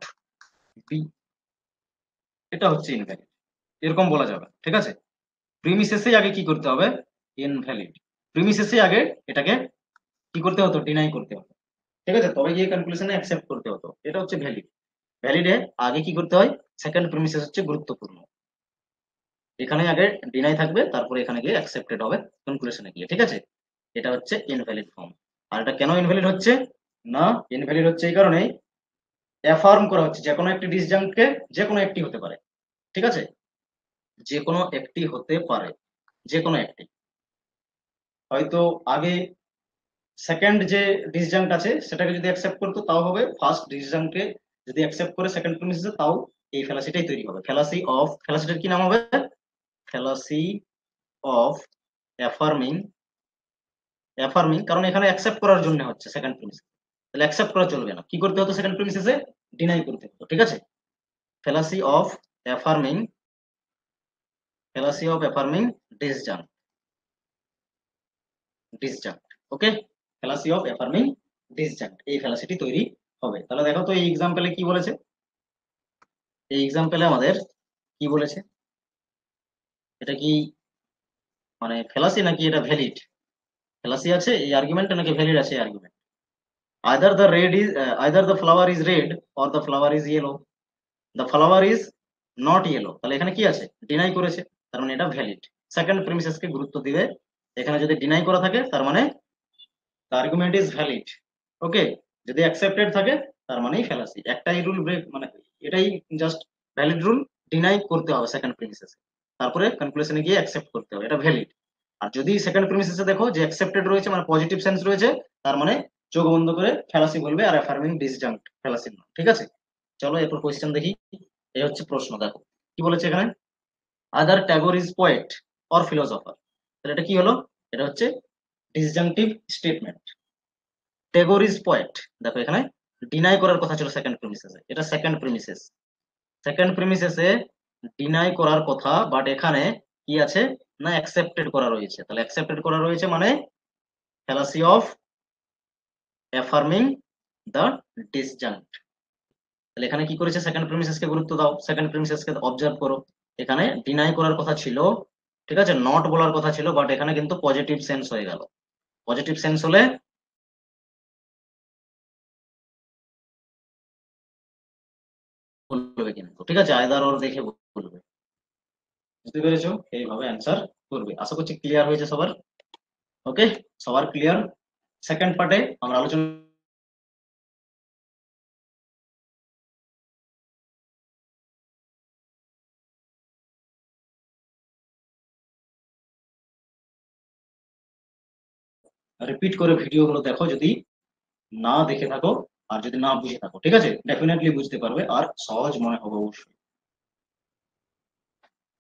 বি, এটা হচ্ছে ইনভ্যালিড, এরকম বলা যাবে, ঠিক আছে, প্রিমিসেসে আগে কি করতে হবে, ইনভ্যালিড, প্রিমিসেসে আগে এটাকে কি করতে হতো, ডিনাই করতে হতো, ঠিক আছে, তবে গিয়ে কনক্লুশনে অ্যাকসেপ্ট করতে হতো, এটা হচ্ছে ভ্যালিড। ভ্যালিডে আগে কি করতে হয়, সেকেন্ড প্রিমিসেস হচ্ছে গুরুত্বপূর্ণ, এখানে আগে ডিনাই থাকবে, তারপরে এখানে গিয়ে অ্যাকসেপ্টেড হবে কনক্লুশনে গিয়ে, ঠিক আছে, এটা হচ্ছে ইনভ্যালিড ফর্ম। আর এটা কেন ইনভ্যালিড হচ্ছে, না ইনভ্যালিড হচ্ছে এই কারণে, অ্যাফার্ম করা হচ্ছে যে কোনো একটি ডিসজাংক্টকে, যে কোনো একটি হতে পারে, ঠিক আছে, যে কোনো একটি হতে পারে, যে কোনো একটি, হয়তো আগে সেকেন্ড যে ডিসজাংক্ট আছে সেটাকে যদি অ্যাকসেপ্ট করতো তাও হবে, ফার্স্ট ডিসজাংক্টকে যদি অ্যাকসেপ্ট করে সেকেন্ড প্রিমিসে তাও এই ফ্যালাসিটাই তৈরি হবে, ফ্যালাসিটার কি নাম হবে, ফ্যালাসি অফ অ্যাফার্মিং, অ্যাফার্মিং কারণ এখানে অ্যাকসেপ্ট করার জন্য হচ্ছে সেকেন্ড প্রিমিস, তাহলে অ্যাকসেপ্ট করা চলবে না, কি করতে হতো সেকেন্ড প্রিমিসে, ডিনাই করতে হতো, ঠিক আছে, fallacy of affirming, fallacy of affirming disjunct, disjunct, okay, fallacy of affirming disjunct, এই ফ্যালাসিটি তৈরি হবে। তাহলে দেখো তো এই এক্সাম্পলে কি বলেছে, এই এক্সাম্পলে আমাদের কি বলেছে, এটা কি মানে ফেলাসি নাকি এটা ভ্যালিড, ফেলাসি আছে এই আর্গুমেন্টে নাকি ভ্যালিড আছে এই argument, either the flower is red or the flower is yellow, the flower is not yellow, তাহলে এখানে কি আছে, ডিনাই করেছে, তার মানে এটা ভ্যালিড, সেকেন্ড প্রিমিসেসকে গুরুত্ব দিবে, এখানে যদি ডিনাই করা থাকে তার মানে দ্য আর্গুমেন্ট ইজ ভ্যালিড, ওকে, যদি অ্যাকসেপ্টেড থাকে তার মানেই ফেলাসি, একটাই রুল ব্রেক, মানে এটাই জাস্ট ভ্যালিড রুল, ডিনাই করতে হবে সেকেন্ড প্রিমিসেস, তারপরে কনক্লুশনে গিয়ে অ্যাকসেপ্ট করতে হবে, এটা ভ্যালিড। আর যদি সেকেন্ড প্রিমিসেসে দেখো যে অ্যাকসেপ্টেড রয়েছে মানে পজিটিভ সেন্স রয়েছে, তার মানে চোখ বন্ধ করে ফেলাসি বলবে, আর অ্যাফার্মিং ডিসজাংক্ট ফেলাসি না, ঠিক আছে। চলো এরপর কোয়েশ্চেন দেখি, এই হচ্ছে প্রশ্ন, দেখো কি বলেছে এখানে, either Tagore is poet or philosopher, তাহলে এটা কি হলো, এটা হচ্ছে disjunctive statement, Tagore is poet, দেখো এখানে ডিনাই করার কথা ছিল সেকেন্ড প্রিমিসেসে, এটা সেকেন্ড প্রিমিসেস, সেকেন্ড প্রিমিসেসে ডিনাই করার কথা, বাট এখানে কি আছে না অ্যাকসেপ্টেড করা রয়েছে। তাহলে অ্যাকসেপ্টেড করা রয়েছে মানে ফ্যালাসি অফ অ্যাফার্মিং দ্য ডিসজাঙ্কড। তাহলে এখানে কি করেছে, সেকেন্ড প্রিমিসেসকে গুরুত্ব দাও, সেকেন্ড প্রিমিসেসকে অবজার্ভ করো। এখানে ডিনাই করার কথা ছিল, ঠিক আছে, নট বলার কথা ছিল, বাট এখানে কিন্তু পজিটিভ সেন্স হয়ে গেল। পজিটিভ সেন্স হলে বলবে কিন্তু, ঠিক আছে, আয়দার ওর দেখে বলবে। বুঝতে পেরেছো? এইভাবে অ্যান্সার করবে। আশা করছি ক্লিয়ার হয়েছে সবার। ওকে, সবার ক্লিয়ার। সেকেন্ড পার্টে আমরা আলোচনা রিপিট করে ভিডিওগুলো দেখো যদি না দেখে থাকো, আর যদি না বুঝে থাকো, ঠিক আছে, ডেফিনেটলি বুঝতে পারবে আর সহজ মনে হবে অবশ্যই।